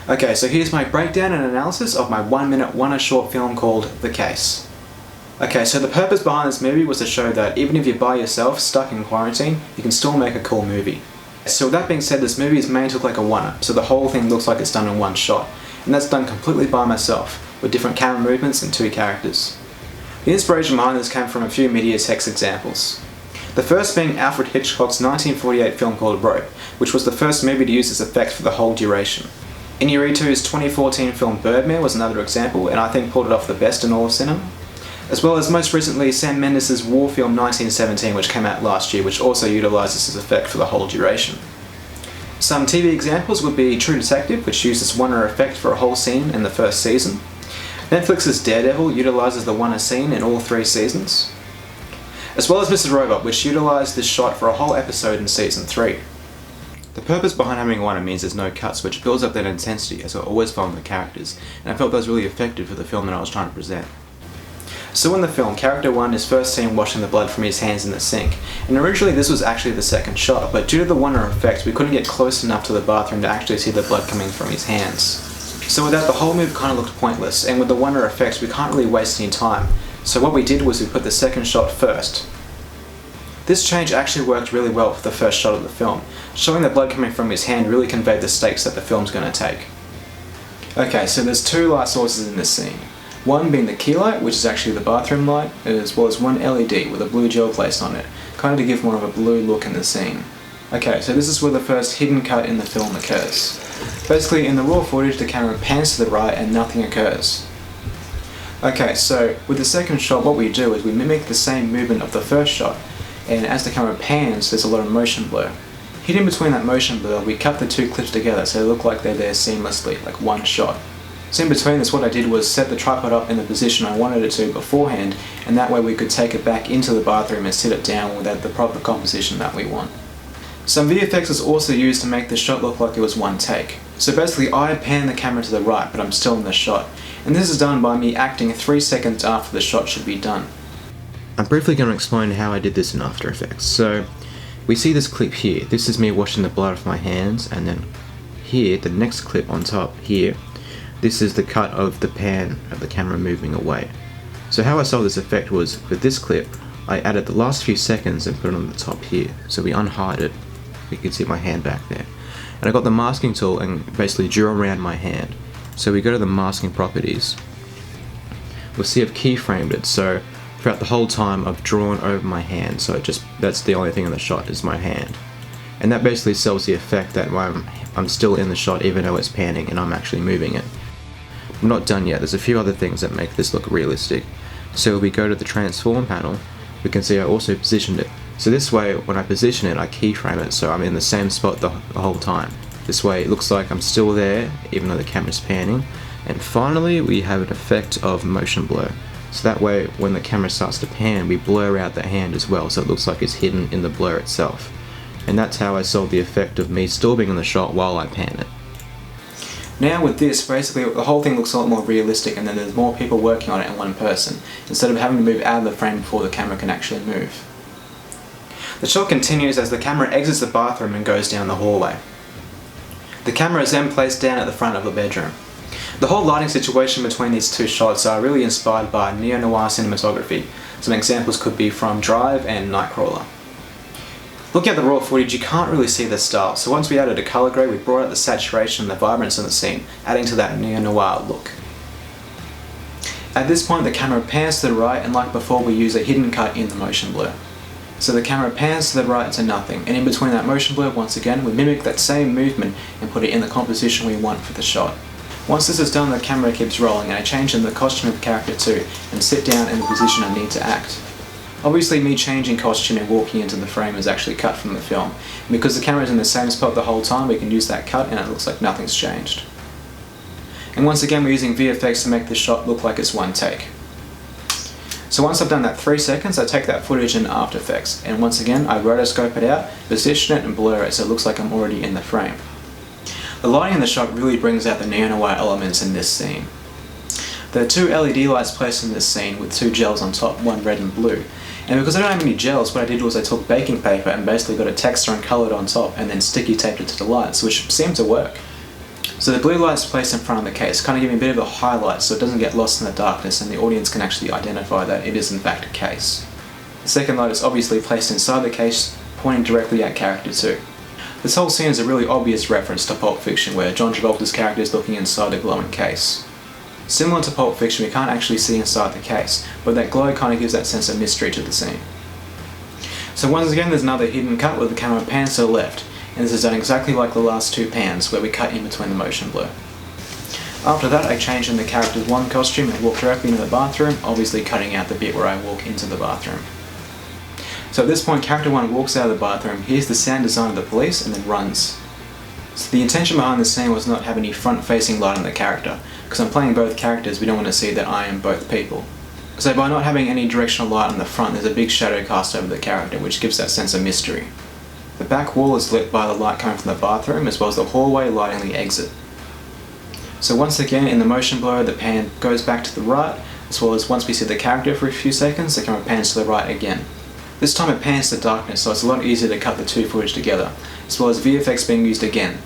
Okay, so here's my breakdown and analysis of my 1-minute Oner short film called The Case. Okay, so the purpose behind this movie was to show that even if you're by yourself, stuck in quarantine, you can still make a cool movie. So with that being said, this movie is made to look like a Oner, so the whole thing looks like it's done in one shot. And that's done completely by myself, with different camera movements and 2 characters. The inspiration behind this came from a few media text examples. The first being Alfred Hitchcock's 1948 film called Rope, which was the first movie to use this effect for the whole duration. Inarritu's 2014 film Birdman was another example, and I think pulled it off the best in all of cinema. As well as most recently Sam Mendes' war film 1917, which came out last year, which also utilises this effect for the whole duration. Some TV examples would be True Detective, which used this Oner effect for a whole scene in the first season. Netflix's Daredevil utilises the Oner scene in all 3 seasons. As well as Mr. Robot, which utilised this shot for a whole episode in season 3. The purpose behind having Oner means there's no cuts, which builds up that intensity as we're always following the characters, and I felt that was really effective for the film that I was trying to present. So in the film, character 1 is first seen washing the blood from his hands in the sink, and originally this was actually the second shot, but due to the Oner effect we couldn't get close enough to the bathroom to actually see the blood coming from his hands. So with that, the whole move kind of looked pointless, and with the Oner effect we can't really waste any time, so what we did was we put the second shot first. This change actually worked really well for the first shot of the film. Showing the blood coming from his hand really conveyed the stakes that the film's going to take. Okay, so there's 2 light sources in this scene. One being the key light, which is actually the bathroom light, as well as one LED with a blue gel placed on it, kind of to give more of a blue look in the scene. Okay, so this is where the first hidden cut in the film occurs. Basically, in the raw footage the camera pans to the right and nothing occurs. Okay, so with the second shot what we do is we mimic the same movement of the first shot, and as the camera pans there's a lot of motion blur. Hidden between that motion blur we cut the 2 clips together so they look like they're there seamlessly, like one shot. So in between this what I did was set the tripod up in the position I wanted it to beforehand, and that way we could take it back into the bathroom and sit it down without the proper composition that we want. Some VFX was also used to make the shot look like it was one take. So basically I pan the camera to the right but I'm still in the shot, and this is done by me acting 3 seconds after the shot should be done. I'm briefly going to explain how I did this in After Effects. So we see this clip here, this is me washing the blood off my hands, and then here, the next clip on top here, this is the cut of the pan of the camera moving away. So how I saw this effect was, with this clip, I added the last few seconds and put it on the top here. So we unhide it, you can see my hand back there. And I got the masking tool and basically drew around my hand. So we go to the masking properties. We'll see I've keyframed it, so throughout the whole time I've drawn over my hand, so that's the only thing in the shot is my hand. And that basically sells the effect that I'm still in the shot even though it's panning and I'm actually moving it. I'm not done yet, there's a few other things that make this look realistic. So if we go to the transform panel, we can see I also positioned it. So this way, when I position it, I keyframe it so I'm in the same spot the whole time. This way it looks like I'm still there, even though the camera's panning. And finally, we have an effect of motion blur. So that way, when the camera starts to pan, we blur out the hand as well, so it looks like it's hidden in the blur itself. And that's how I sold the effect of me still being in the shot while I pan it. Now with this, basically the whole thing looks a lot more realistic, and then there's more people working on it in one person, instead of having to move out of the frame before the camera can actually move. The shot continues as the camera exits the bathroom and goes down the hallway. The camera is then placed down at the front of the bedroom. The whole lighting situation between these 2 shots are really inspired by neo-noir cinematography. Some examples could be from Drive and Nightcrawler. Looking at the raw footage, you can't really see the style, so once we added a colour grade, we brought out the saturation and the vibrance in the scene, adding to that neo-noir look. At this point, the camera pans to the right, and like before, we use a hidden cut in the motion blur. So the camera pans to the right to nothing, and in between that motion blur, once again, we mimic that same movement and put it in the composition we want for the shot. Once this is done, the camera keeps rolling, and I change in the costume of character 2 and sit down in the position I need to act. Obviously me changing costume and walking into the frame is actually cut from the film. And because the camera is in the same spot the whole time, we can use that cut and it looks like nothing's changed. And once again we're using VFX to make this shot look like it's one take. So once I've done that 3 seconds, I take that footage in After Effects, and once again I rotoscope it out, position it and blur it so it looks like I'm already in the frame. The lighting in the shot really brings out the neo-noir elements in this scene. There are 2 LED lights placed in this scene with 2 gels on top, one red and blue. And because I don't have any gels, what I did was I took baking paper and basically got a texture and coloured on top and then sticky taped it to the lights, which seemed to work. So the blue light is placed in front of the case, kind of giving a bit of a highlight so it doesn't get lost in the darkness and the audience can actually identify that it is in fact a case. The second light is obviously placed inside the case, pointing directly at character 2. This whole scene is a really obvious reference to Pulp Fiction, where John Travolta's character is looking inside a glowing case. Similar to Pulp Fiction, we can't actually see inside the case, but that glow kind of gives that sense of mystery to the scene. So once again there's another hidden cut where the camera pans to the left, and this is done exactly like the last two pans, where we cut in between the motion blur. After that, I change in the character's one costume and walk directly into the bathroom, obviously cutting out the bit where I walk into the bathroom. So at this point, character 1 walks out of the bathroom, hears the sound design of the police, and then runs. So the intention behind the scene was not have any front-facing light on the character, because I'm playing both characters, we don't want to see that I am both people. So by not having any directional light on the front, there's a big shadow cast over the character, which gives that sense of mystery. The back wall is lit by the light coming from the bathroom, as well as the hallway lighting the exit. So once again, in the motion blur, the pan goes back to the right, as well as once we see the character for a few seconds, the camera pans to the right again. This time it pans to darkness, so it's a lot easier to cut the two footage together, as well as VFX being used again.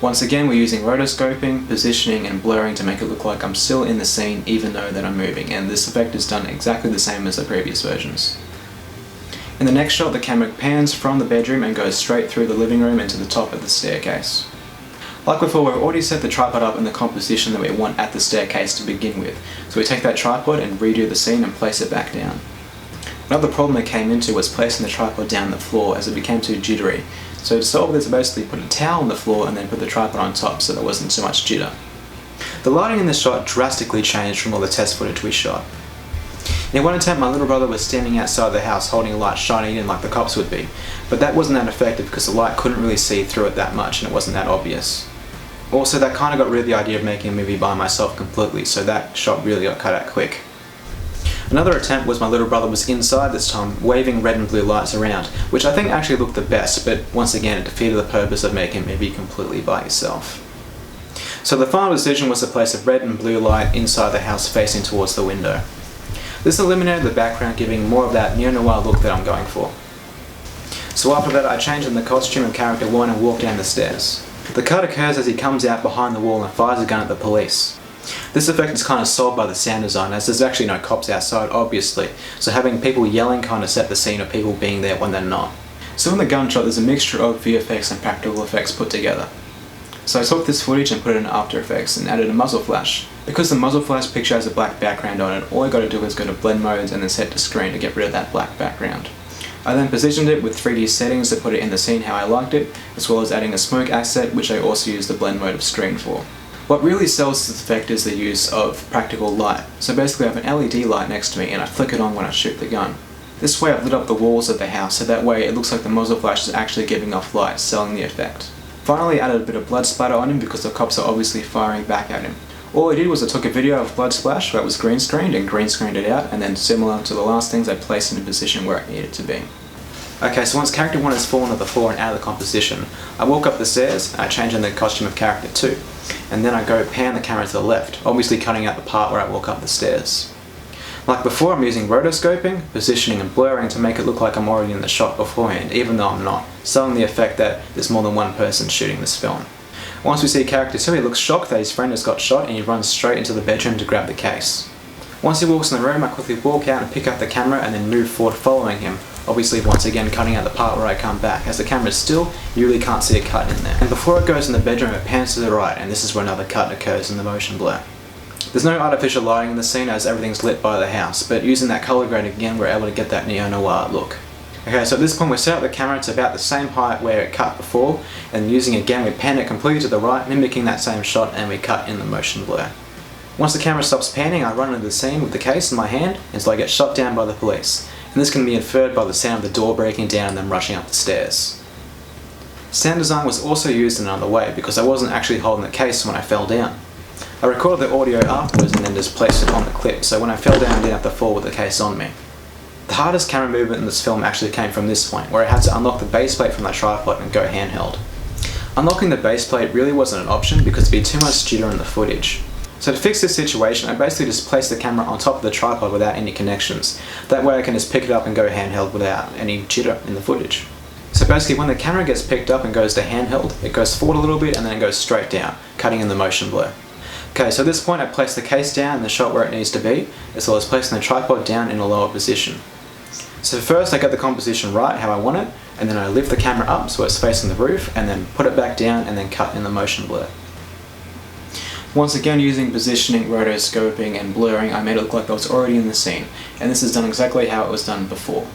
Once again, we're using rotoscoping, positioning, and blurring to make it look like I'm still in the scene even though that I'm moving, and this effect is done exactly the same as the previous versions. In the next shot, the camera pans from the bedroom and goes straight through the living room into the top of the staircase. Like before, we've already set the tripod up in the composition that we want at the staircase to begin with, so we take that tripod and redo the scene and place it back down. Another problem I came into was placing the tripod down the floor as it became too jittery, so to solve this I basically put a towel on the floor and then put the tripod on top so there wasn't so much jitter. The lighting in this shot drastically changed from all the test footage we shot. In one attempt, my little brother was standing outside the house holding a light shining in like the cops would be, but that wasn't that effective because the light couldn't really see through it that much and it wasn't that obvious. Also, that kind of got rid of the idea of making a movie by myself completely, so that shot really got cut out quick. Another attempt was my little brother was inside this time, waving red and blue lights around, which I think actually looked the best, but once again it defeated the purpose of making a movie completely by yourself. So the final decision was to place a red and blue light inside the house facing towards the window. This eliminated the background, giving more of that neo-noir look that I'm going for. So after that I changed in the costume of character 1 and walked down the stairs. The cut occurs as he comes out behind the wall and fires a gun at the police. This effect is kind of solved by the sound design, as there's actually no cops outside obviously, so having people yelling kind of set the scene of people being there when they're not. So in the gunshot there's a mixture of VFX and practical effects put together. So I took this footage and put it in After Effects and added a muzzle flash. Because the muzzle flash picture has a black background on it, all I got to do is go to blend modes and then set to screen to get rid of that black background. I then positioned it with 3D settings to put it in the scene how I liked it, as well as adding a smoke asset, which I also used the blend mode of screen for. What really sells this effect is the use of practical light. So basically I have an LED light next to me and I flick it on when I shoot the gun. This way I've lit up the walls of the house, so that way it looks like the muzzle flash is actually giving off light, selling the effect. Finally, I added a bit of blood splatter on him because the cops are obviously firing back at him. All I did was I took a video of blood splash where it was green screened and green screened it out, and then similar to the last things I placed it in a position where it needed to be. Okay, so once character 1 has fallen to the floor and out of the composition, I walk up the stairs and I change in the costume of character 2, and then I go pan the camera to the left, obviously cutting out the part where I walk up the stairs. Like before, I'm using rotoscoping, positioning and blurring to make it look like I'm already in the shot beforehand, even though I'm not, selling the effect that there's more than one person shooting this film. Once we see character 2, he looks shocked that his friend has got shot and he runs straight into the bedroom to grab the case. Once he walks in the room, I quickly walk out and pick up the camera and then move forward following him, obviously once again cutting out the part where I come back. As the camera is still, you really can't see a cut in there. And before it goes in the bedroom, it pans to the right, and this is where another cut occurs in the motion blur. There's no artificial lighting in the scene as everything's lit by the house, but using that color grading again, we're able to get that neo-noir look. Okay, so at this point we set up the camera to about the same height where it cut before, and using again we pan it completely to the right, mimicking that same shot, and we cut in the motion blur. Once the camera stops panning, I run into the scene with the case in my hand until I get shot down by the police, and this can be inferred by the sound of the door breaking down and them rushing up the stairs. Sound design was also used in another way because I wasn't actually holding the case when I fell down. I recorded the audio afterwards and then just placed it on the clip, so when I fell down I didn't have to fall with the case on me. The hardest camera movement in this film actually came from this point, where I had to unlock the base plate from the tripod and go handheld. Unlocking the base plate really wasn't an option because there'd be too much jitter in the footage. So to fix this situation, I basically just placed the camera on top of the tripod without any connections. That way I can just pick it up and go handheld without any jitter in the footage. So basically when the camera gets picked up and goes to handheld, it goes forward a little bit and then it goes straight down, cutting in the motion blur. Okay, so at this point I place the case down in the shot where it needs to be, as well as placing the tripod down in a lower position. So first I get the composition right, how I want it, and then I lift the camera up so it's facing the roof, and then put it back down and then cut in the motion blur. Once again, using positioning, rotoscoping and blurring, I made it look like I was already in the scene, and this is done exactly how it was done before.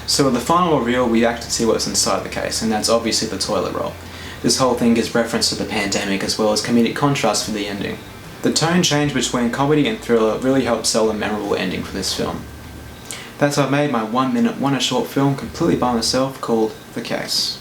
So with the final reveal, we actually see what's inside the case, and that's obviously the toilet roll. This whole thing gives reference to the pandemic as well as comedic contrast for the ending. The tone change between comedy and thriller really helped sell a memorable ending for this film. That's how I made my 1 minute, 1 short film completely by myself called The Case.